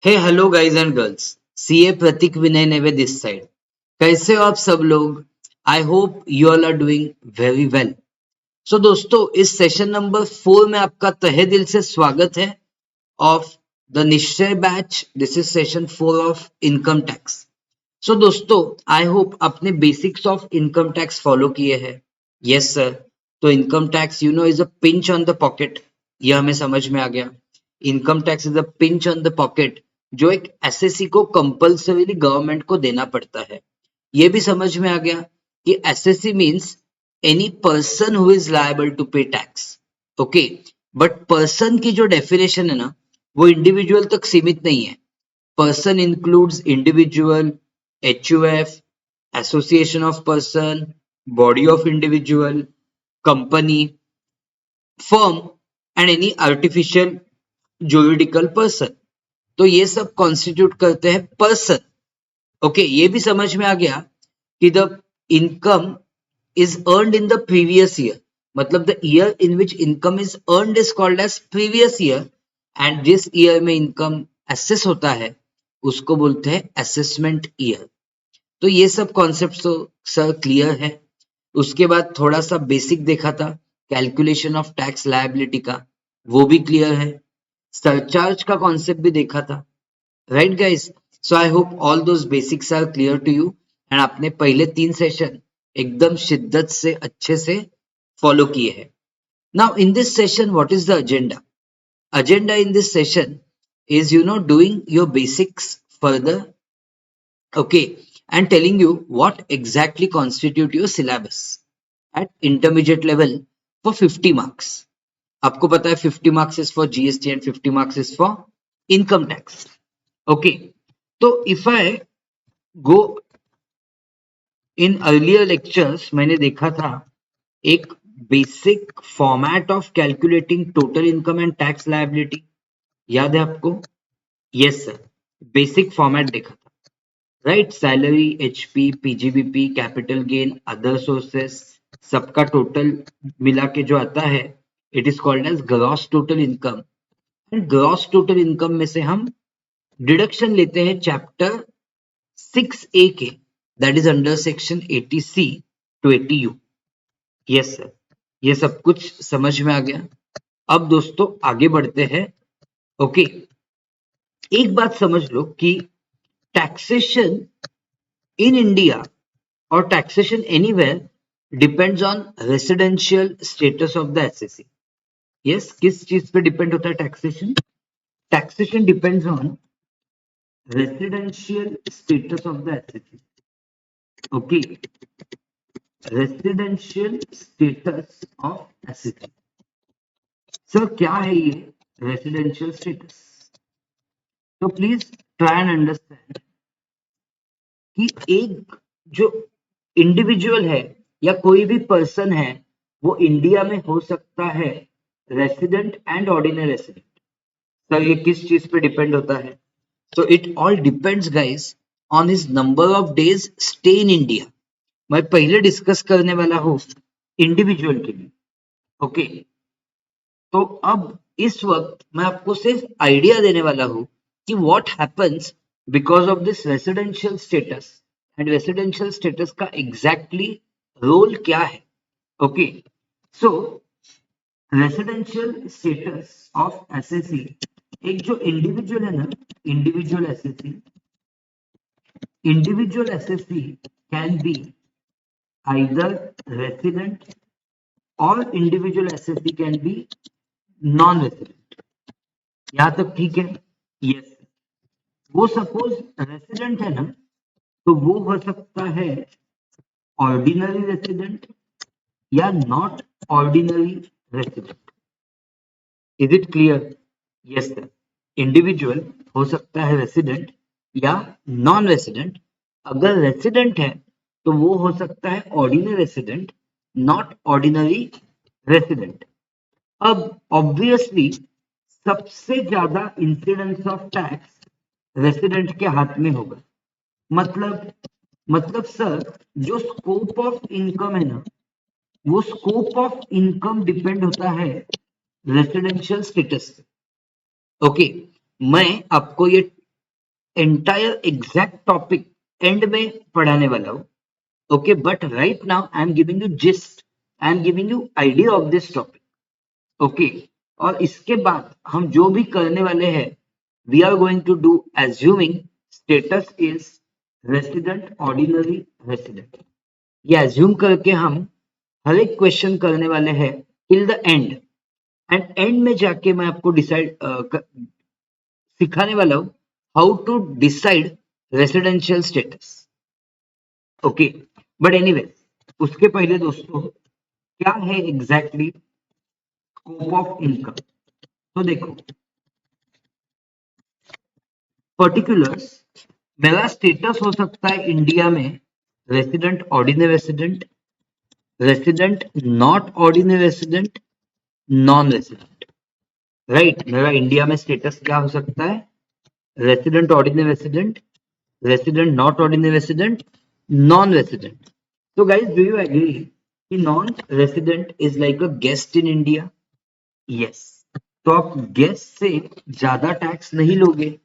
Hey hello guys and girls, CA Prateek Vinay Neve this side. कैसे हो आप सब लोग? I hope you all are doing very well. So दोस्तों, इस सेशन नंबर 4 में आपका तहे दिल से स्वागत है of the Nishchay batch. This is session 4 of income tax. So दोस्तों, आई होप आपने basics of income tax follow किए हैं। Yes sir. तो income tax is a pinch on the pocket. यह हमें समझ में आ गया। Income tax is a pinch on the pocket, जो एक एसएससी को कंपल्सरीली गवर्नमेंट को देना पड़ता है। यह भी समझ में आ गया कि SSC means any person who is liable to pay tax. Okay, but person की जो डेफिनेशन है ना, वो इंडिविजुअल तक सीमित नहीं है। Person includes individual, HUF, association of person, body of individual, company, firm and any artificial juridical person. तो ये सब कॉन्स्टिट्यूट करते हैं पर्सन। ओके, ये भी समझ में आ गया कि the income is earned in the previous year, मतलब the year in which income is earned is called as previous year, and जिस year में income assess होता है उसको बोलते हैं assessment year। तो ये सब कॉन्सेप्ट तो सर क्लियर है। उसके बाद थोड़ा सा बेसिक देखा था, कैलकुलेशन ऑफ टैक्स लायबिलिटी का, वो भी क्लियर है। सरचार्ज का कॉन्सेप्ट भी देखा था, right guys? So I hope all those basics are clear to you and आपने पहले 3 सेशन एकदम शिद्दत से अच्छे से फॉलो किए हैं। Now in this session what is the agenda? Agenda in this session is doing your basics further, okay, and telling you what exactly constitute your syllabus at intermediate level for 50 marks. आपको पता है 50 marks is for GST and 50 marks is for income tax. Okay, तो if I go in earlier lectures, मैंने देखा था एक basic format of calculating total income and tax liability. याद है आपको? यस सर, बेसिक फॉर्मेट देखा था, right? Salary, HP, PGBP, capital gain, other sources, सबका टोटल मिला के जो आता है, it is called as gross total income. And gross total income में से हम डिडक्शन लेते हैं चैप्टर 6A के, that is under section 80C to 80U। Yes sir, ये सब कुछ समझ में आ गया। अब दोस्तों आगे बढ़ते हैं। ओके, एक बात समझ लो कि टैक्सेशन इन इंडिया और taxation anywhere depends on residential status of the assessee. Yes, किस चीज पे डिपेंड होता है taxation? Taxation depends on residential status of the assessee. Okay, residential status of SSC. Sir क्या है ये रेसिडेंशियल स्टेटस? तो प्लीज ट्राई एंड अंडरस्टैंड कि एक जो इंडिविजुअल है या कोई भी पर्सन है, वो इंडिया में हो सकता है resident and ordinary resident. Sir ये किस चीज पे डिपेंड होता है? So it all depends guys on his number of days stay in India. मैं पहले डिस्कस करने वाला हूँ इंडिविजुअल के लिए। ओके, तो अब इस वक्त मैं आपको सिर्फ आइडिया देने वाला हूँ कि what happens because of this residential status, and residential status का एग्जैक्टली रोल क्या है। Okay, so residential status of SSC, एक जो इंडिविजुअल है ना, individual SSC, individual SSC can be either resident or individual SSC can be non-resident। यहां तक ठीक है? यस। वो सपोज रेसिडेंट है ना, तो वो हो सकता है ऑर्डिनरी रेसिडेंट या not ordinary resident. Is it clear? Yes sir, individual हो सकता है रेसिडेंट या नॉन रेसिडेंट। अगर रेसिडेंट है तो वो हो सकता है ordinary resident, not ordinary resident. अब ऑब्वियसली सबसे ज्यादा इंसिडेंस ऑफ टैक्स रेसिडेंट के हाथ में होगा। मतलब सर जो स्कोप ऑफ इनकम है ना, वो स्कोप ऑफ इनकम डिपेंड होता है रेसिडेंशियल स्टेटस पे। ओके, मैं आपको ये एंटायर एग्जैक्ट टॉपिक एंड में पढ़ाने वाला हूँ. Okay, but right now I am giving you gist, I am giving you idea of this topic. Okay, और इसके बाद हम जो भी करने वाले हैं, we are going to do assuming status is resident, ordinary resident. ये एज्यूम करके हम हर एक क्वेश्चन करने वाले हैं till the end. And end में जाके मैं आपको डिसाइड सिखाने वाला हूं how to decide residential status. Okay, but anyway, उसके पहले दोस्तों क्या है एग्जैक्टली स्कोप ऑफ इनकम. तो देखो, पर्टिकुलर्स, मेरा स्टेटस हो सकता है इंडिया में resident, ordinary resident, resident not ordinary resident, non resident. Right, मेरा इंडिया में स्टेटस क्या हो सकता है? Resident, ordinary resident, resident not ordinary resident, non resident. तो गाइस, डू यू एग्री कि non resident is like a guest in India? Yes. तो आप गेस्ट से ज्यादा टैक्स नहीं लोगे.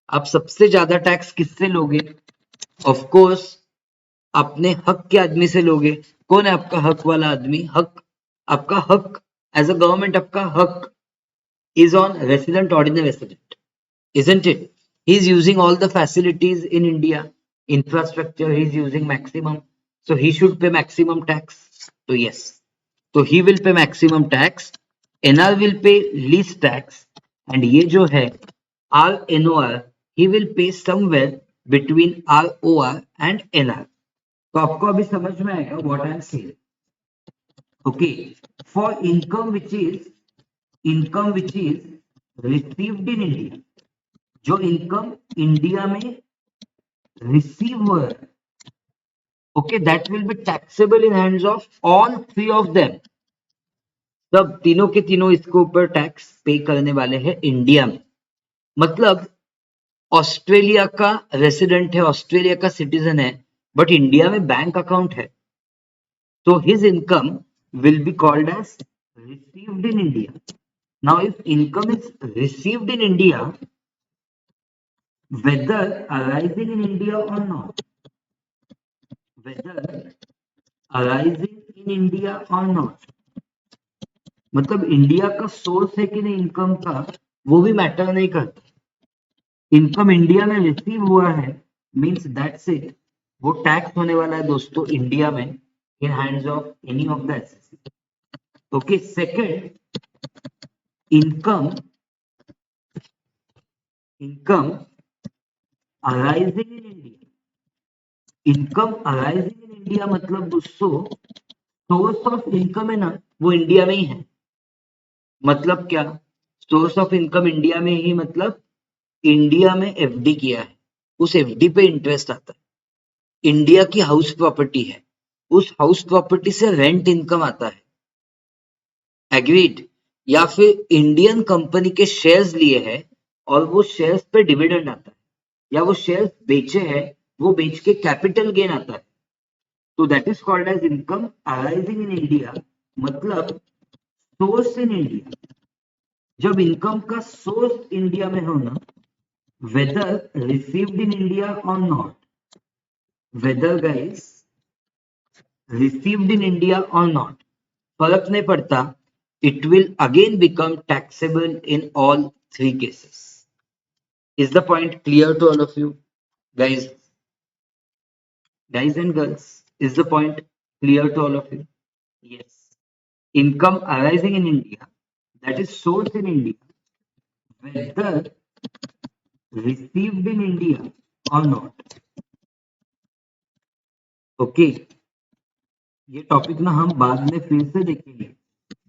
आप सबसे ज्यादा टैक्स किससे लोगे? ऑफ कोर्स अपने हक के आदमी से लोगे. कौन है आपका हक वाला आदमी? हक, आपका हक एज अ गवर्नमेंट, आपका हक is on resident, ordinary resident, isn't it? He's using all the facilities in India, infrastructure. He's using maximum, so he should pay maximum tax. So yes, so he will pay maximum tax. NR will pay least tax, and ये जो है RNOR, he will pay somewhere between ROR and NR. तो आपको अभी समझ में आएगा what I am saying. Okay, for income which is received in India, जो इनकम इंडिया में रिसीव हुआ है, okay, that will be taxable in hands of all three of them. सब तीनों के तीनों इसके ऊपर टैक्स पे करने वाले हैं इंडिया में. मतलब ऑस्ट्रेलिया का रेसिडेंट है, ऑस्ट्रेलिया का सिटीजन है, बट इंडिया में बैंक अकाउंट है, तो his income will be called as received in India. Now if income is received in India, whether arising in India or not, whether arising in India or not, मतलब India का source है कि नहीं income का, वो भी matter नहीं करता. इनकम इंडिया में रिसीव हुआ है मींस दैट्स इट, वो टैक्स होने वाला है दोस्तों इंडिया में in hands of any of the assessee. Okay, second, income income arising in India. Income arising in India मतलब दोस्तों सोर्स ऑफ इनकम है ना, वो इंडिया में ही है. मतलब क्या? सोर्स ऑफ इनकम इंडिया में ही, मतलब इंडिया में एफडी किया है, उस एफडी पे इंटरेस्ट आता है. इंडिया की हाउस प्रॉपर्टी है, उस हाउस प्रॉपर्टी से रेंट इनकम आता है. एग्रीड? या फिर इंडियन कंपनी के शेयर्स लिए हैं और वो शेयर्स पे डिविडेंड आता है, या वो शेयर्स बेचे हैं, वो बेच के कैपिटल गेन आता है. तो that is called as income arising in India, मतलब सोर्स इन इंडिया. जब इनकम का सोर्स इंडिया में हो ना, वेदर रिसीव्ड इन इंडिया और not, whether guys received in India और नॉट, फर्क नहीं पड़ता. It will again become taxable in all three cases. Is the point clear to all of you guys? Guys and girls, is the point clear to all of you? Yes. Income arising in India, that is source in India, whether received in India or not. Okay, ये topic ना हम बाद में फिर से देखेंगे.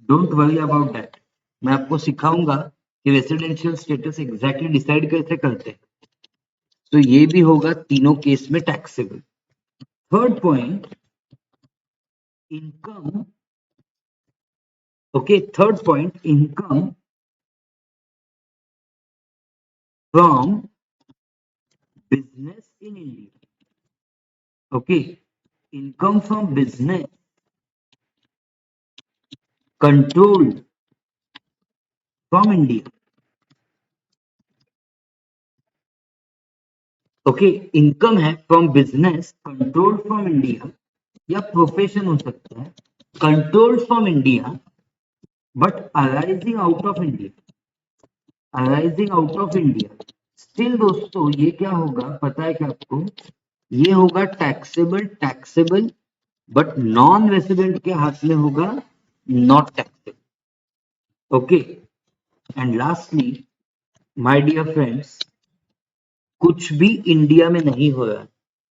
Don't worry about that. मैं आपको सिखाऊंगा कि रेसिडेंशियल स्टेटस एग्जैक्टली डिसाइड कैसे करते हैं. तो ये भी होगा तीनों केस में taxable. Third point, income. Okay, third point, income from business in India. Okay, income from business controlled from India. Okay, income है from business controlled from India, या प्रोफेशन हो सकता है controlled from India but arising out of India, arising out of India. Still दोस्तों ये क्या होगा पता है क्या आपको, ये होगा taxable, taxable but non resident के हाथ में होगा not taxable. Okay, and lastly my dear friends, कुछ भी इंडिया में नहीं हो रहा,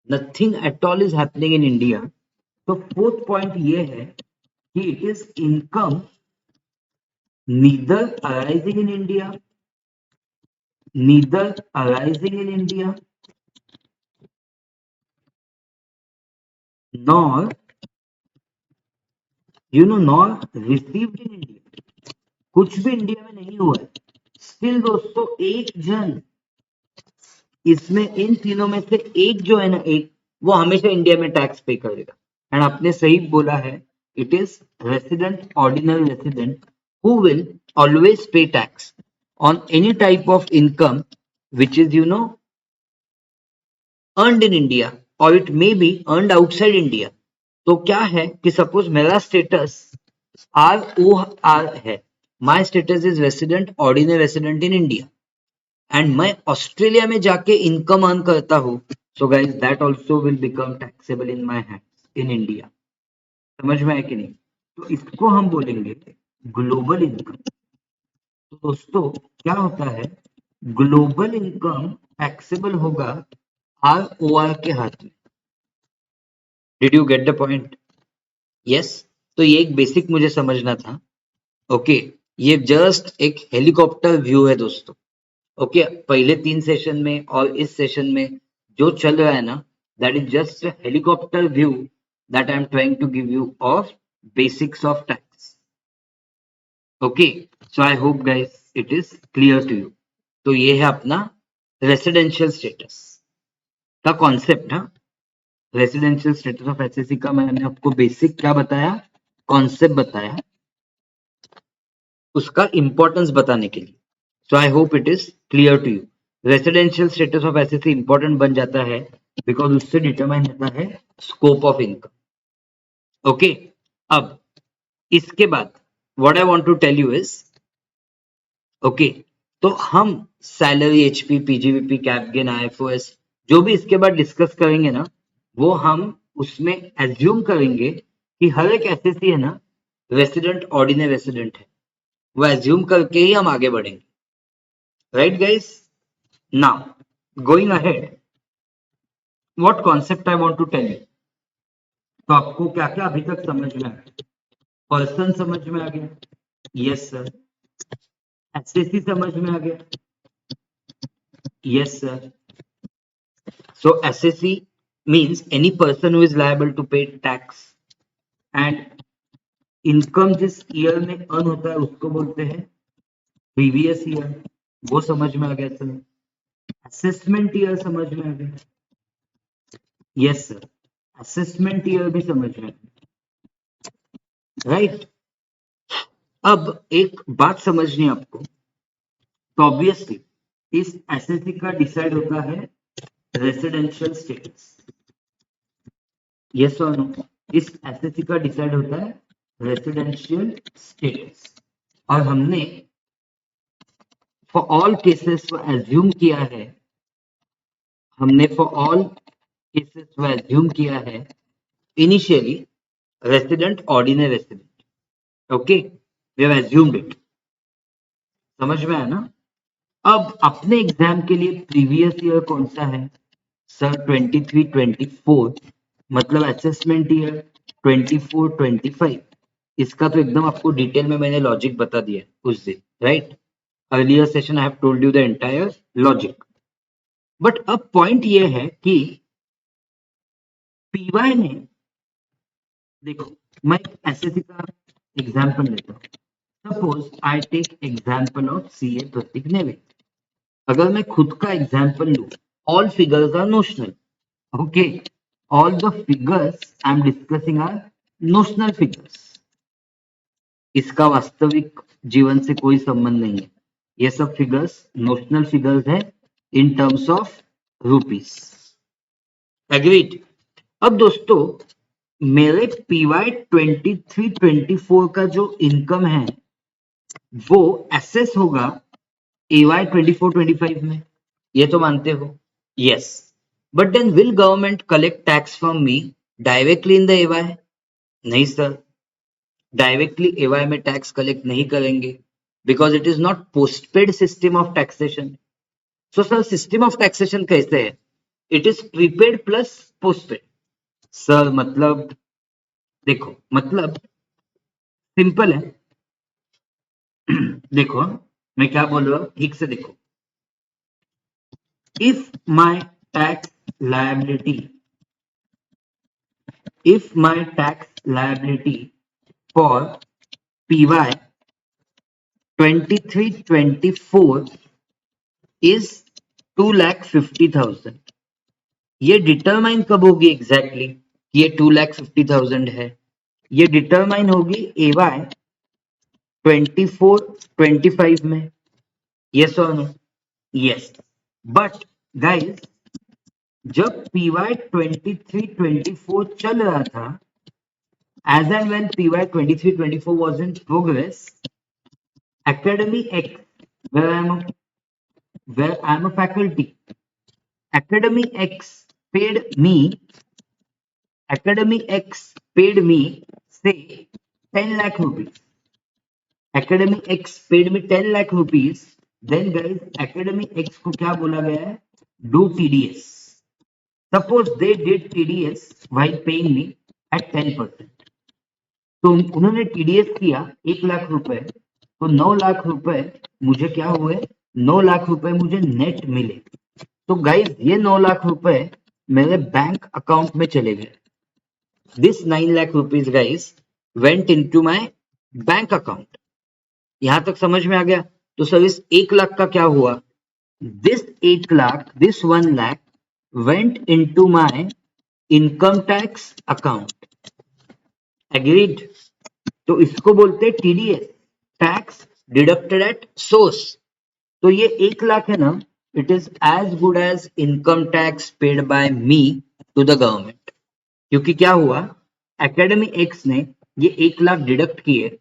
nothing at all is happening in India. तो फोर्थ पॉइंट ये है कि it is income neither arising in India, neither arising in India nor nor received in India. कुछ भी इंडिया में नहीं हुआ है, स्टिल दोस्तों एक जन इसमें इन तीनों में से एक जो है ना, एक वो हमेशा इंडिया में टैक्स पे करेगा। एंड आपने सही बोला है, it is resident, ordinary resident who will always पे tax on any type of income which is earned in India or it may be earned outside India। तो क्या है कि सपोज मेरा स्टेटस ROR है, my status is resident, ordinary resident in India, and मैं Australia में जाके income earn करता हूँ, so guys that also will become taxable in my hands in India. समझ में आया कि नहीं? तो इसको हम बोलेंगे ग्लोबल इनकम। तो दोस्तों क्या होता है, ग्लोबल इनकम टैक्सेबल होगा ROR के हाथ में। Did you get the point? Yes. तो ये एक बेसिक मुझे समझना था। ओके, ये जस्ट एक हेलीकॉप्टर व्यू है दोस्तों। ओके, पहले 3 सेशन में और इस सेशन में जो चल रहा है ना, that is just helicopter view that I am trying to give you of basics of tax. Okay, so I hope guys it is clear to you. तो ये है अपना रेसिडेंशियल स्टेटस का कॉन्सेप्ट। हाँ, रेसिडेंशियल स्टेटस ऑफ एसएससी का मैंने आपको basic क्या बताया, कॉन्सेप्ट बताया, उसका इंपॉर्टेंस बताने के लिए। So I hope it is clear to you. Residential status of SSC important बन जाता है बिकॉज उससे डिटरमाइन होता है स्कोप ऑफ इनकम। ओके, अब इसके बाद what I want to tell you is, okay, तो हम salary, HP, PGBP, cap gain, IFOS जो भी इसके बाद डिस्कस करेंगे ना, वो हम उसमें एज्यूम करेंगे कि हर एक एसएससी है ना रेसिडेंट, ऑर्डिनरी रेसिडेंट है, वो एज्यूम करके ही हम आगे बढ़ेंगे। Right guys? Now going ahead, what concept I want to tell you. तो आपको क्या क्या अभी तक समझ में आया? पर्सन समझ में आ गया? Yes sir. एसएससी समझ में आ गया? Yes sir. So SSC means any person who is liable to pay tax, and income जिस ईयर में अर्न होता है उसको बोलते हैं प्रीवियस ईयर। वो समझ में आ गया सर। असेसमेंट ईयर समझ में आ गया? यस सर, असेसमेंट ईयर भी समझ में आ गया। राइट, अब एक बात समझनी है आपको। तो ऑब्वियसली इस एसएससी का डिसाइड होता है रेसिडेंशियल स्टेटस। यस और नो? इस एसएससी का डिसाइड होता है रेसिडेंशियल स्टेटस, और हमने फॉर ऑल केसेस वो एज्यूम किया है, हमने फॉर ऑल केसेस वो एज्यूम किया है initially resident, ordinary resident. Okay, we have assumed it. समझ में आया ना? अब अपने एग्जाम के लिए प्रीवियस ईयर कौन सा है सर? 23-24, मतलब असेसमेंट ईयर 24-25। इसका तो एकदम आपको डिटेल में मैंने लॉजिक बता दिया उस दिन, right? Earlier session I have told you the entire logic. But अब पॉइंट ये है कि पीवाई ने, देखो मैं एसएससी का एग्जांपल लेता हूँ। Suppose I take example of CA Prateek Neve. अगर मैं खुद का एग्जांपल लूं, all figures are notional. Okay, all the figures I am discussing are notional figures. इसका वास्तविक जीवन से कोई संबंध नहीं है। ये सब फिगर्स नोशनल फिगर्स है in terms of rupees. Agreed. अब दोस्तों मेरे पीवाई 23-24 का जो इनकम है वो एसेस होगा एवाई 24-25 में, ये तो मानते हो? Yes. But then will government collect tax from me directly in the AY? नहीं सर, डायरेक्टली एवाई में टैक्स कलेक्ट नहीं करेंगे, because it is not postpaid system of taxation. So sir system of taxation कैसे है? It is prepaid plus postpaid. Sir मतलब देखो, मतलब simple है। देखो मैं क्या बोल रहा हूं, ठीक से देखो। If my tax liability if my tax liability for PY 23-24 is 2,50,000, ये डिटरमाइन कब होगी एग्जैक्टली कि ये 2,50,000 है? ये डिटरमाइन होगी एवाई 24-25 में। यस और नो? यस। बट गाइस जब PY 23-24 चल रहा था, as and when PY 23-24 was in progress, Academy X, where I am a faculty, Academy X paid me, Academy X paid me say 10 lakh rupees. Academy X paid me 10 lakh rupees. Then guys, Academy X को क्या बोला गया है? Do TDS. Suppose they did TDS while paying me at 10%. तो उन्होंने TDS किया 1 लाख रुपए, तो 9 लाख रुपए मुझे क्या हुए? 9 लाख रुपए मुझे नेट मिले। तो गाइज ये 9 लाख रुपए मेरे बैंक अकाउंट में चले गए। This 9 lakh rupees guys went into my bank account. यहां तक समझ में आ गया? तो सर इस 1 लाख का क्या हुआ? This 1 lakh, this 1 lakh went into my income tax account. Agreed? तो इसको बोलते हैं TDS, tax deducted at source. तो ये 1 लाख है ना, it is as good as income tax paid by me to the government. क्योंकि क्या हुआ, एकेडमी एक्स ने ये 1 लाख डिडक्ट किए,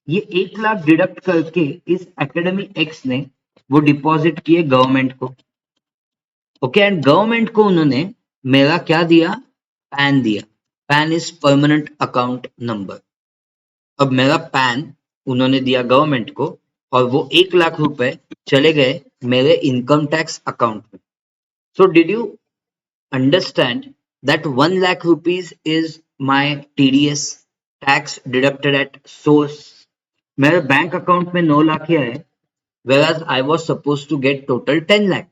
ये 1 लाख डिडक्ट करके इस एकेडमी एक्स ने वो डिपॉजिट किए गवर्नमेंट को। ओके, एंड गवर्नमेंट को उन्होंने मेरा क्या दिया? पैन दिया। Pan is permanent account number. अब मेरा पैन उन्होंने दिया गवर्नमेंट को, और वो 1 लाख रुपए चले गए मेरे इनकम टैक्स अकाउंट में। So did you understand that 1 lakh rupees is my TDS, tax deducted at source? मेरे बैंक अकाउंट में 9 लाख ही आए, whereas I was supposed to get total 10 lakh.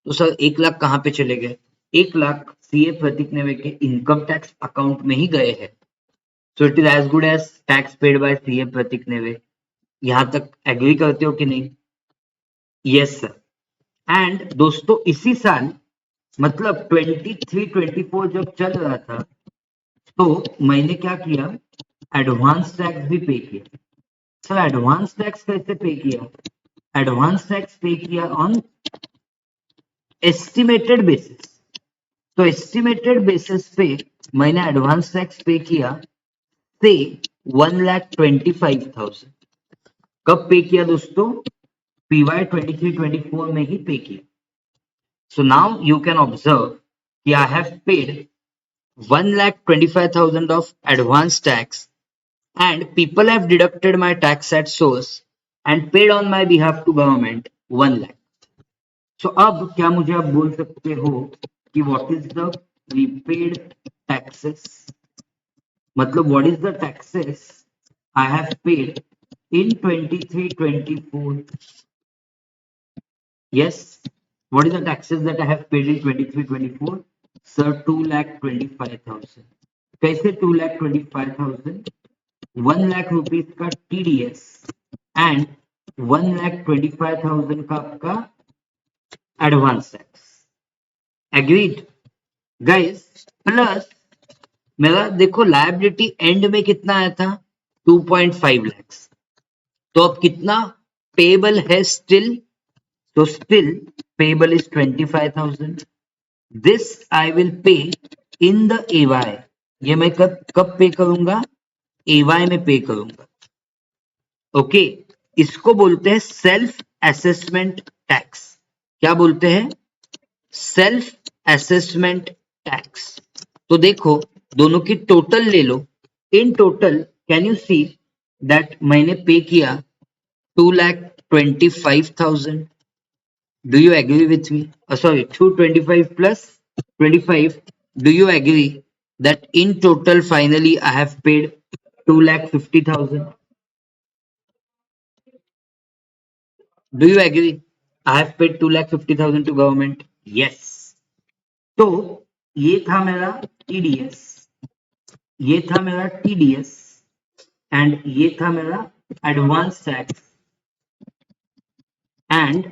तो सर 1 लाख कहाँ पे चले गए? 1 लाख सीए प्रतीक नेवे के इनकम टैक्स अकाउंट में ही गए हैं। So it is as good as tax paid by CA Prateek Neve. यहां तक एग्री करते हो कि नहीं? Yes sir. एंड दोस्तों इसी साल, मतलब 23-24 जब चल रहा था, तो मैंने क्या किया? एडवांस टैक्स भी पे किया। सर एडवांस टैक्स कैसे पे किया? एडवांस टैक्स पे किया ऑन एस्टिमेटेड बेसिस। तो एस्टिमेटेड बेसिस पे मैंने एडवांस टैक्स पे किया से 1,25,000। कब पे किया दोस्तों? पीवाई 23-24 में ही पे किया। So now you can observe कि I have paid 1,25,000 of advance tax, and people have deducted my tax at source and paid on my behalf to government 1 lakh. So अब क्या मुझे आप बोल सकते हो कि what is the prepaid taxes? मतलब what is the taxes I have paid in 23-24? Yes, what is the taxes that I have paid in 23-24? Sir, 2,25,000. कैसे 2,25,000? 1 लाख रुपीज का टीडीएस एंड 1,25,000 का आपका advance tax. Agreed guys? Plus मेरा देखो liability and में कितना आया था? 2.5 lakhs। तो अब कितना पेबल है स्टिल? तो still payable is 25,000। This I will pay in the एवाई, ये मैं कब कब पे करूंगा, एवाई में पे करूंगा। ओके, इसको बोलते हैं सेल्फ असेसमेंट टैक्स। क्या बोलते हैं? Self assessment tax. तो देखो, दोनों की टोटल ले लो। In total can you see that मैंने पे किया 2,25,000। Do you agree with me? Sorry, 225 plus 25. Do you agree that in total finally I have paid 2,50,000? Do you agree? I have paid 2,50,000 to government. Yes. तो ये था मेरा TDS, ये था मेरा TDS and ये था मेरा एडवांस टैक्स एंड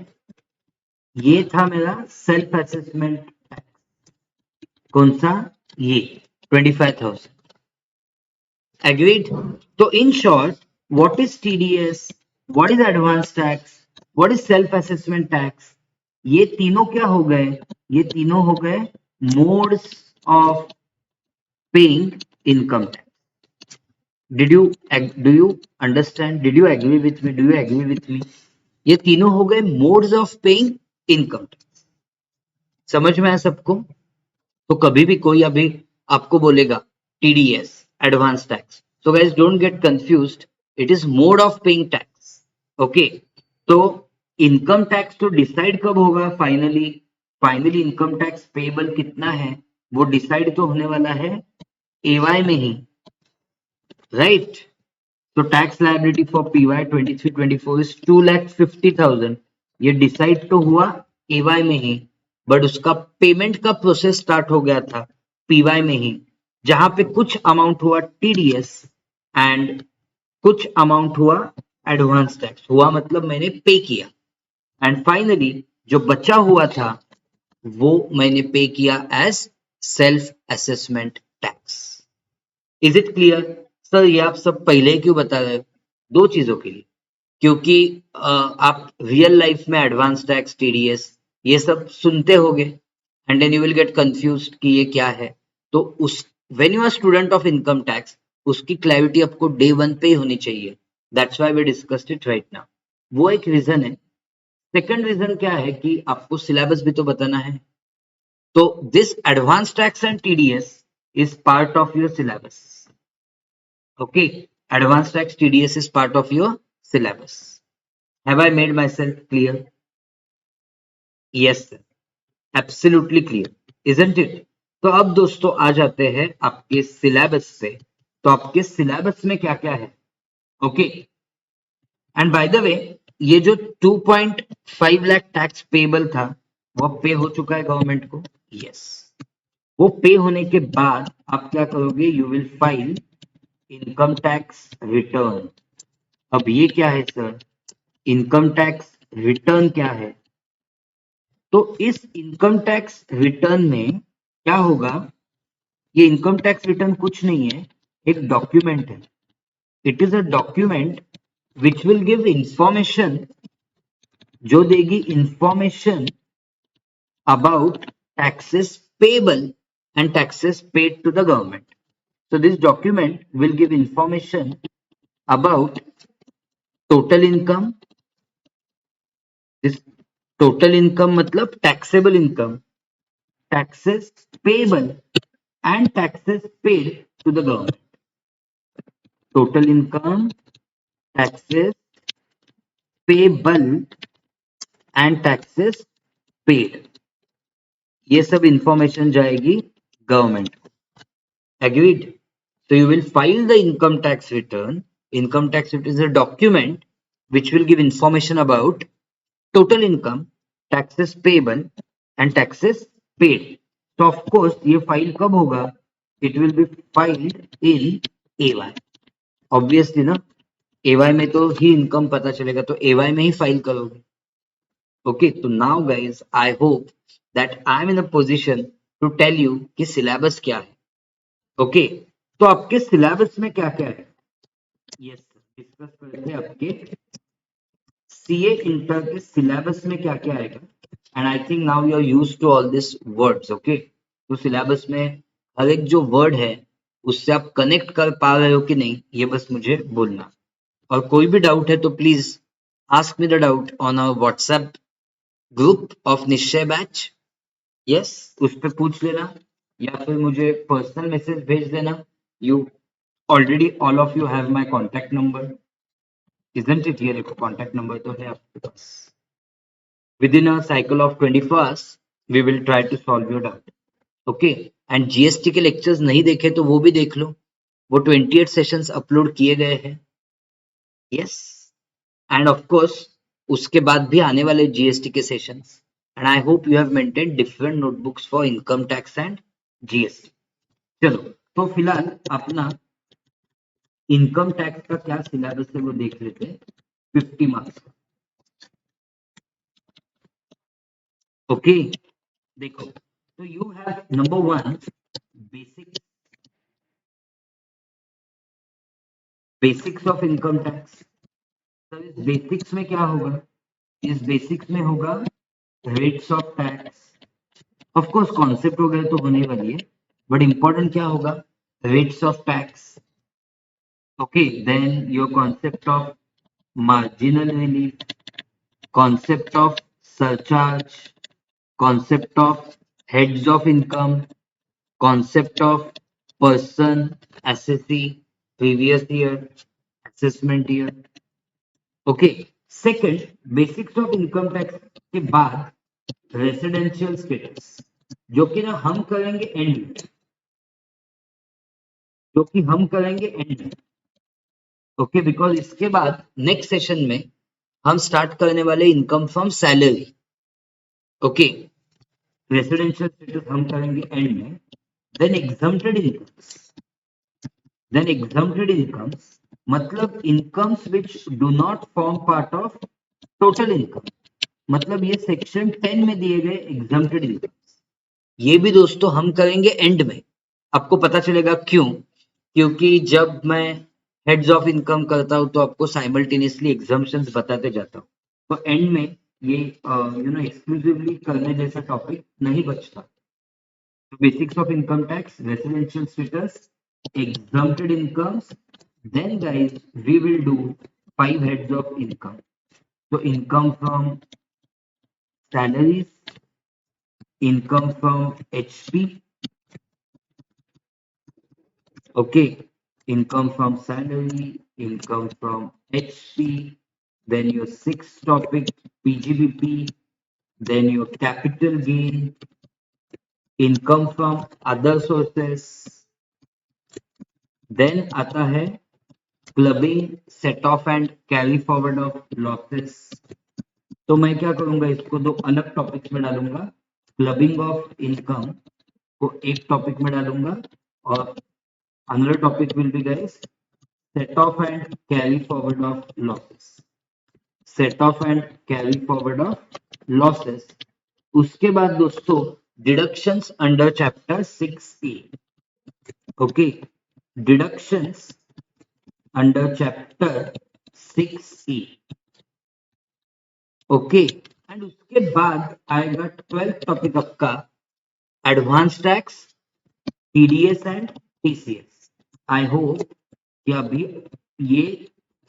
ये था मेरा सेल्फ असेसमेंट टैक्स। कौन सा? ये 25,000। Agreed? So in short, what is TDS? What is advance tax? What is self-assessment tax? ये तीनों क्या हो गए? ये तीनों हो गए modes of paying income tax. Do you understand? Did you agree with me? Do you agree with me? ये तीनों हो गए modes of paying income tax. समझ में आया सबको? तो कभी भी कोई अभी आपको बोलेगा TDS advance tax, so guys don't get confused, it is mode of paying tax. Okay, तो इनकम टैक्स तो डिसाइड कब होगा? फाइनली इनकम टैक्स पेबल कितना है वो डिसाइड तो होने वाला है एवाई में ही, राइट? तो tax liability for PY 23-24 is 2,50,000। ये डिसाइड तो हुआ एवाई में ही, बट उसका पेमेंट का प्रोसेस स्टार्ट हो गया था पीवाई में ही, जहां पे कुछ अमाउंट हुआ टीडीएस एंड कुछ अमाउंट हुआ एडवांस टैक्स। हुआ मतलब मैंने पे किया एंड फाइनली जो बचा हुआ था वो मैंने पे किया as self assessment tax. Is it clear? Sir ये आप सब पहले ही क्यों बता रहे हो? दो चीजों के लिए, क्योंकि आप रियल लाइफ में एडवांस टैक्स, टीडीएस ये सब सुनते होगे and then you will get confused कि ये क्या है। तो उस when you are student of income tax, उसकी क्लैरिटी आपको डे वन पे ही होनी चाहिए। That's why we discussed it right now. वो एक रीजन है। सेकंड रीजन क्या है कि आपको सिलेबस भी तो बताना है। तो this advance tax and TDS is part of your syllabus. Okay, advanced tax TDS is part of your syllabus. Have I made myself clear? Yes, sir. Absolutely clear, isn't it? तो अब दोस्तों आ जाते हैं आपके सिलेबस पे। तो आपके syllabus में क्या क्या है? Okay, and by the way, ये जो 2.5 लाख टैक्स पेबल था वो पे हो चुका है गवर्नमेंट को। यस, वो पे होने के बाद आप क्या करोगे? You will file income tax return. अब ये क्या है सर? इनकम टैक्स रिटर्न क्या है? तो इस इनकम टैक्स रिटर्न में क्या होगा? ये इनकम टैक्स रिटर्न कुछ नहीं है, एक डॉक्यूमेंट है। It is a document which will give information, जो देगी information about taxes payable and taxes paid to the government. So this document will give information about total income. This total income मतलब taxable income, taxes payable and taxes paid to the government. Total income, taxes payable and taxes paid, ये सब information जाएगी government को। Agreed? So you will file the income tax return. Income tax return is a document which will give information about total income, taxes payable and taxes paid. So of course ये file कब होगा? It will be filed in AY. Obviously ना, AY में तो ही income पता चलेगा, तो AY में ही फाइल करोगे। Okay, so now guys, I hope that I am in a position to tell you कि सिलेबस क्या है। ओके, तो आपके सिलेबस में क्या क्या है? यस, डिस्कस करते हैं आपके सीए इंटर के सिलेबस में क्या क्या आएगा। And I think now you are used to all this words okay. तो सिलेबस में हर एक जो वर्ड है उससे आप कनेक्ट कर पा रहे हो कि नहीं, ये बस मुझे बोलना। और कोई भी डाउट है तो please ask me the doubt on our WhatsApp group of Nishchay batch. Yes, उस पे पूछ लेना या फिर मुझे पर्सनल मैसेज भेज देना। You already all of you have my contact number, isn't it? ये देखो कांटेक्ट नंबर तो है आपके पास। Within a cycle of 24 hours we will try to solve your doubt okay. And GST के lectures नहीं देखे तो वो भी देख लो, वो 28 सेशंस अपलोड किए गए हैं। यस, एंड ऑफ कोर्स उसके बाद भी आने वाले जीएसटी के sessions. And I hope you have maintain different notebooks for income tax and GST. चलो, तो फिलहाल अपना इनकम टैक्स का क्या सिलेबस है वो देख लेते हैं, 50 मार्क्स का। ओके, देखो, तो you have number 1 basic, basics of income tax. तो इस बेसिक्स में क्या होगा? इस बेसिक्स में होगा rates of tax. Of course concept वगैरह तो होने वाली है, बट इंपॉर्टेंट क्या होगा? Rates of tax. Okay, then your concept of marginal relief, concept of surcharge, concept of heads of income, concept of person, assessee, previous year, assessment year. Okay, second basics of income tax के बाद residential status, जो कि ना हम करेंगे end में, जो कि हम करेंगे एंड में। ओके, बिकॉज इसके बाद नेक्स्ट सेशन में हम स्टार्ट करने वाले income from salary. Okay, residential status हम करेंगे एंड में। Then exempted incomes, then exempted incomes मतलब incomes which do not form part of total income, मतलब ये सेक्शन 10 में दिए गए एग्जम्प्टेड इनकम्स। ये भी दोस्तों हम करेंगे एंड में। आपको पता चलेगा क्यों? क्योंकि जब मैं हेड्स ऑफ इनकम करता हूं तो आपको साइमल्टेनियसली एग्जाम्पशंस बताते जाता हूं, तो एंड में ये एक्सक्लूसिवली करने जैसा टॉपिक नहीं बचता। Basics of income tax, residential status, exempted incomes. Then, guys, we will do 5 heads of income. So, income from salaries, income from HP, okay, income from salary, income from HP. Then your sixth topic, PGBP. Then your capital gain, income from other sources. Then आता है clubbing, set of and carry forward of losses. तो मैं क्या करूंगा, इसको दो अलग topics में डालूंगा। क्लबिंग ऑफ इनकम को एक टॉपिक में डालूंगा और another topic will be guys set of and carry forward of losses. Set of and carry forward of losses. उसके बाद दोस्तों deductions under chapter 6A। Okay, deductions under chapter 6E। Okay, and उसके बाद आएगा 12th topic आपका advance tax, TDS and TCS. I hope कि अभी ये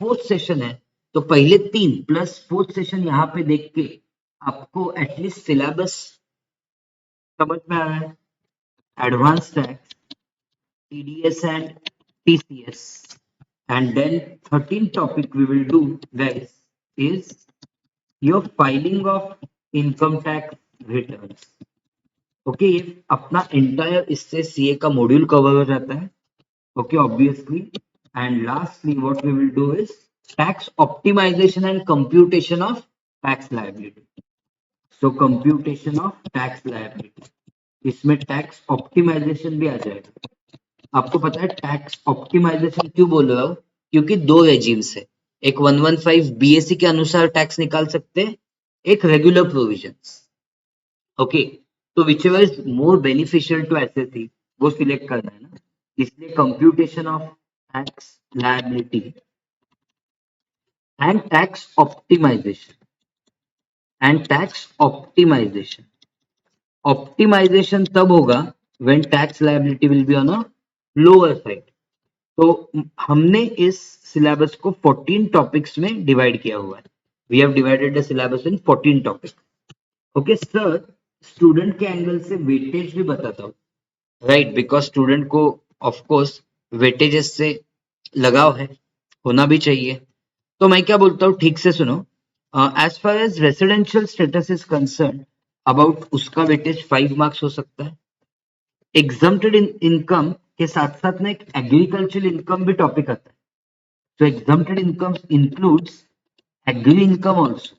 फोर्थ सेशन है, तो पहले 3 प्लस फोर्थ सेशन यहाँ पे देख के आपको एटलीस्ट सिलेबस समझ में आ रहा है। Advance tax, TDS and TCS, and then 13th topic we will do guys is your filing of income tax returns. Okay, ये अपना एंटायर इससे सीए का मॉड्यूल कवर हो जाता है। Okay, obviously. And lastly what we will do is tax optimisation and computation of tax liability. So computation of tax liability, इसमें tax optimisation भी आ जाएगा। आपको पता है टैक्स ऑप्टिमाइजेशन क्यों बोल रहा हूं? क्योंकि 2 रेजिम्स है, एक 115 बीएससी के अनुसार टैक्स निकाल सकते हैं, एक रेगुलर प्रोविजंस। ओके, तो whichever is more beneficial to assessee वो सिलेक्ट करना है ना। इसलिए computation of tax liability and tax optimisation, and tax optimisation. Optimisation तब होगा when tax liability will be on a lower side. तो हमने इस सिलेबस को 14 टॉपिक्स में डिवाइड किया हुआ है. We have divided the syllabus in 14 topics. Okay sir, student के एंगल से वेटेज भी बताता हूँ, राइट, बिकॉज स्टूडेंट को ऑफ कोर्स वेटेजेस से लगाव है, होना भी चाहिए. तो मैं क्या बोलता हूँ, ठीक से सुनो. As far as residential status is concern, about उसका वेटेज 5 मार्क्स हो सकता है. एग्जम्प्टेड इनकम के साथ साथ ना एक एग्रीकल्चरल इनकम भी टॉपिक आता है. तो exempted income includes agri income also.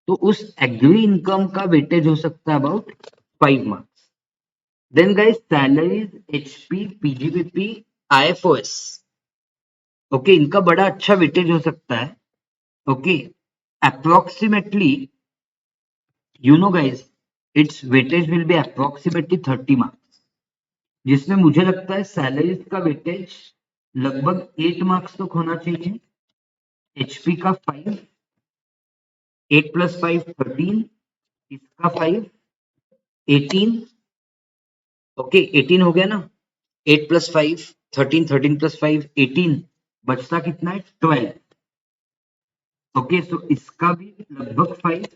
तो उस एग्री इनकम का वेटेज हो सकता है about 5 marks. Then guys, salaries, HP, PGBP, IFOS, okay, इनका बड़ा अच्छा वेटेज हो सकता है. Okay, approximately, you know guys, it's weightage will be approximately 30 marks, जिसमें मुझे लगता है सैलरीज का वेटेज लगभग 8 मार्क्स तक होना चाहिए. एचपी का 5, 8 प्लस 5 13, इसका 5 18. ओके, 18 हो गया ना. 8 प्लस 5 13, 13 प्लस 5 18, बचता कितना है 12. ओके, सो इसका भी लगभग 5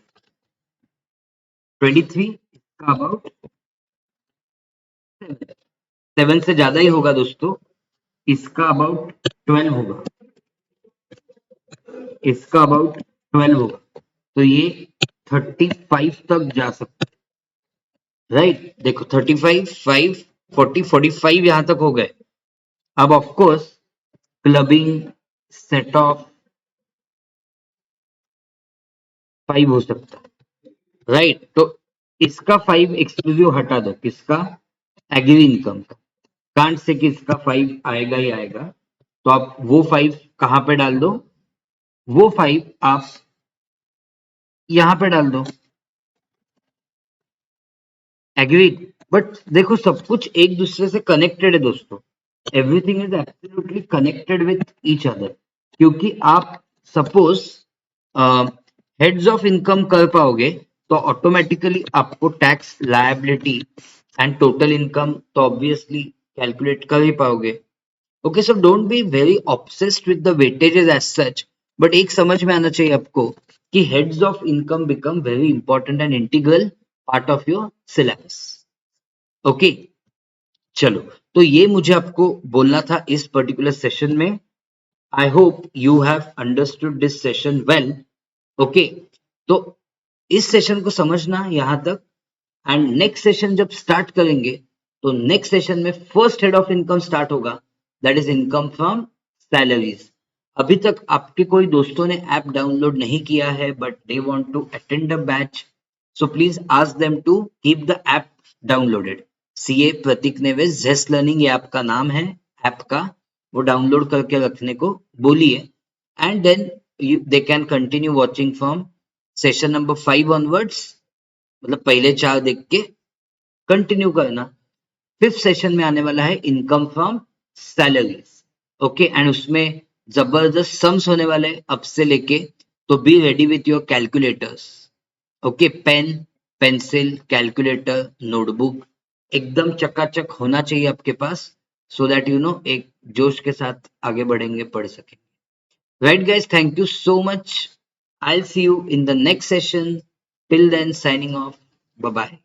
23, इसका अबाउट 7 से ज्यादा ही होगा दोस्तों. इसका अबाउट 12 होगा, इसका अबाउट 12 होगा. तो ये 35 तक जा सकता है, राइट. देखो 35, 5, 40, 45 यहां तक हो गए. अब of course clubbing, set of 5 हो सकता है, राइट. तो इसका 5 एक्सक्लूसिव हटा दो, किसका, एग्री इनकम का. कांट से कि इसका 5 आएगा ही आएगा. तो आप वो 5 कहां पे डाल दो, वो 5 आप यहां पे डाल दो. एग्रीड. बट देखो सब कुछ एक दूसरे से कनेक्टेड है दोस्तों. Everything is absolutely connected with each other. क्योंकि आप सपोज हेड्स ऑफ इनकम कर पाओगे तो ऑटोमेटिकली आपको tax liability and total income तो ऑब्वियसली कैलकुलेट कर ही पाओगे. Okay, so don't be very obsessed with the weightages as such, but एक समझ में आना चाहिए आपको कि heads of income become very important and integral part of your syllabus. Okay, चलो, तो ये मुझे आपको बोलना था इस पर्टिकुलर सेशन में. I hope you have understood this session well. Okay, तो इस सेशन को समझना यहां तक. एंड नेक्स्ट सेशन जब स्टार्ट करेंगे तो नेक्स्ट सेशन में first head of income start होगा, that is income from salaries. अभी तक आपके कोई दोस्तों ने ऐप डाउनलोड नहीं किया है but they want to attend a batch, so please ask them to keep the app downloaded. CA Prateek Neve's Jest Learning, ये आपका नाम है ऐप का, वो डाउनलोड करके रखने को बोलिए. And then they can continue watching from session number 5 onwards. मतलब पहले 4 देख के कंटिन्यू करना. फिफ्थ सेशन में आने वाला है income from salaries. Okay, and उसमें जबरदस्त सम्स होने वाले हैं अब से लेके. तो be ready with your calculators. Okay, pen, pencil, calculator, notebook एकदम चकाचक होना चाहिए आपके पास, सो दैट यू नो एक जोश के साथ आगे बढ़ेंगे, पढ़ सकें. Right guys, thank you so much. I'll see you in the next session. Till then, signing off. Bye bye.